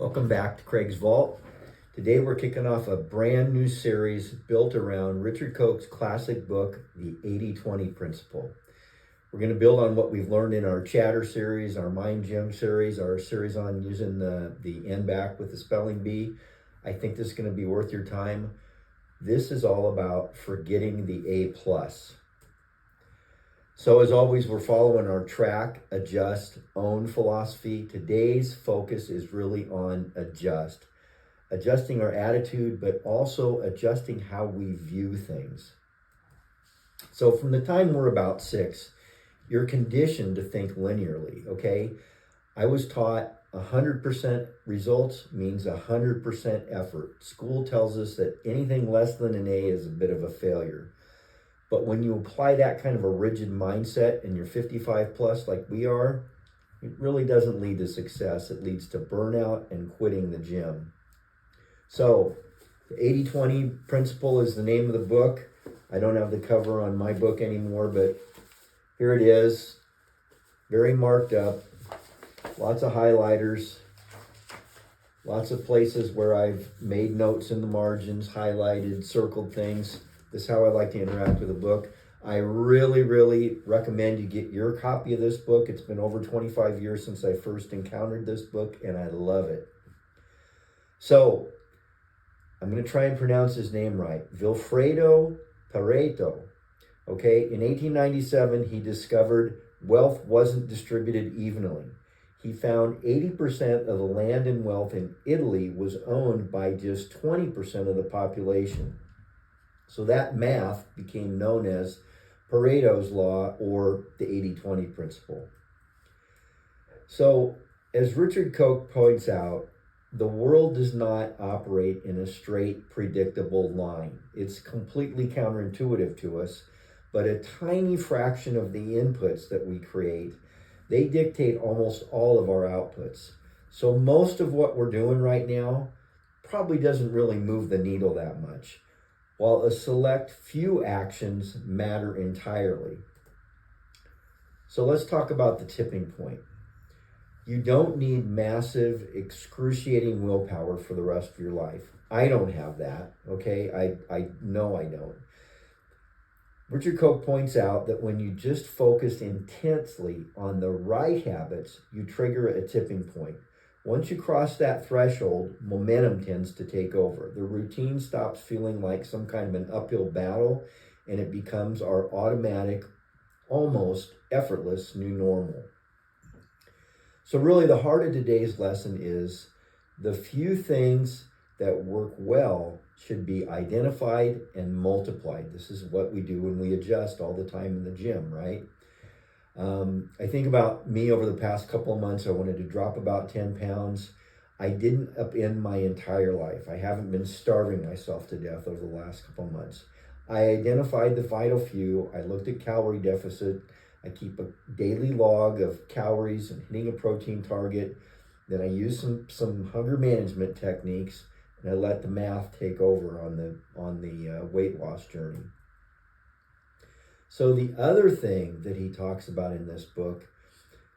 Welcome back to Craig's Vault. Today we're kicking off a brand new series built around Richard Koch's classic book, The 80-20 Principle. We're going to build on what we've learned in our chatter series, our mind gym series, our series on using the N back with the spelling bee. I think this is going to be worth your time. This is all about forgetting the A+. So as always, we're following our track, adjust, own philosophy. Today's focus is really on adjusting our attitude, but also adjusting how we view things. So from the time we're about 6, you're conditioned to think linearly, okay? I was taught 100% results means 100% effort. School tells us that anything less than an A is a bit of a failure. But when you apply that kind of a rigid mindset and you're 55 plus like we are, it really doesn't lead to success. It leads to burnout and quitting the gym. So the 80-20 principle is the name of the book. I don't have the cover on my book anymore, but here it is. Very marked up. Lots of highlighters. Lots of places where I've made notes in the margins, highlighted, circled things. This is how I like to interact with a book. I really, really recommend you get your copy of this book. It's been over 25 years since I first encountered this book, and I love it. So, I'm going to try and pronounce his name right. Vilfredo Pareto. Okay, in 1897, he discovered wealth wasn't distributed evenly. He found 80% of the land and wealth in Italy was owned by just 20% of the population. So that math became known as Pareto's Law, or the 80-20 principle. So as Richard Koch points out, the world does not operate in a straight, predictable line. It's completely counterintuitive to us, but a tiny fraction of the inputs that we create, they dictate almost all of our outputs. So most of what we're doing right now probably doesn't really move the needle that much, while a select few actions matter entirely. So let's talk about the tipping point. You don't need massive, excruciating willpower for the rest of your life. I don't have that, okay? I know I don't. Richard Koch points out that when you just focus intensely on the right habits, you trigger a tipping point. Once you cross that threshold, momentum tends to take over. The routine stops feeling like some kind of an uphill battle, and it becomes our automatic, almost effortless new normal. So really the heart of today's lesson is the few things that work well should be identified and multiplied. This is what we do when we adjust all the time in the gym, right? I think about me over the past couple of months. I wanted to drop about 10 pounds. I didn't upend my entire life. I haven't been starving myself to death over the last couple of months. I identified the vital few. I looked at calorie deficit. I keep a daily log of calories and hitting a protein target. Then I use some hunger management techniques, and I let the math take over on the weight loss journey. So the other thing that he talks about in this book,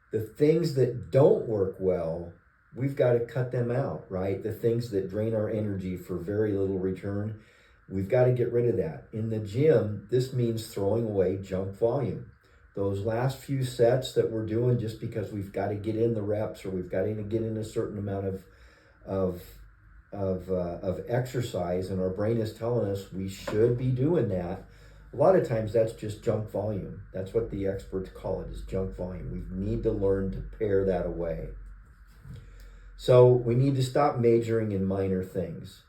the things that don't work well, we've got to cut them out, right? The things that drain our energy for very little return, we've got to get rid of that. In the gym, this means throwing away junk volume. Those last few sets that we're doing just because we've got to get in the reps or we've got to get in a certain amount of exercise, and our brain is telling us we should be doing that. A lot of times that's just junk volume. That's what the experts call it, is junk volume. We need to learn to pare that away. So we need to stop majoring in minor things.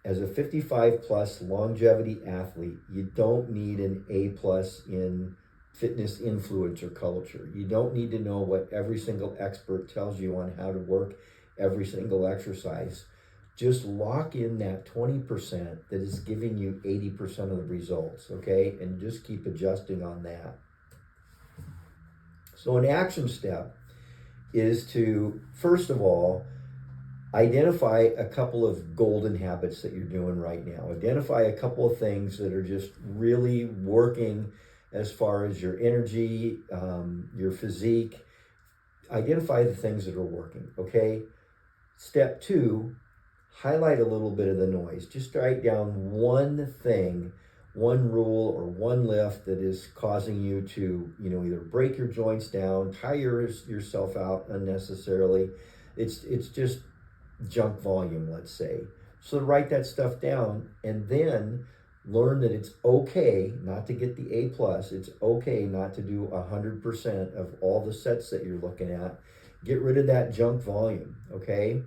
As a 55 plus longevity athlete, you don't need an A plus in fitness influencer culture. You don't need to know what every single expert tells you on how to work every single exercise. Just lock in that 20% that is giving you 80% of the results, okay? And just keep adjusting on that. So an action step is to, first of all, identify a couple of golden habits that you're doing right now. Identify a couple of things that are just really working as far as your energy, your physique. Identify the things that are working, okay? Step 2, highlight a little bit of the noise. Just write down one thing, one rule or one lift that is causing you to, either break your joints down, tire yourself out unnecessarily. It's just junk volume, let's say. So write that stuff down, and then learn that it's okay not to get the A plus. It's okay not to do 100% of all the sets that you're looking at. Get rid of that junk volume, okay?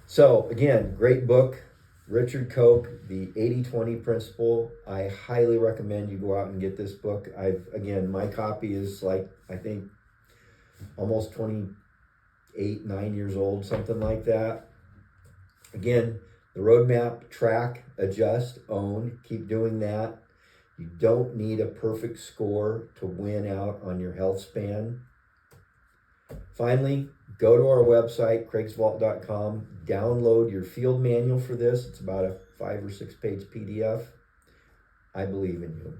So again, great book, Richard Koch, the 80-20 principle. I highly recommend you go out and get this book. My copy is like, I think almost 28, 9 years old, something like that. Again, the roadmap: track, adjust, own. Keep doing that. You don't need a perfect score to win out on your health span. Finally, go to our website, craigsvault.com, download your field manual for this. It's about a 5 or 6 page PDF. I believe in you.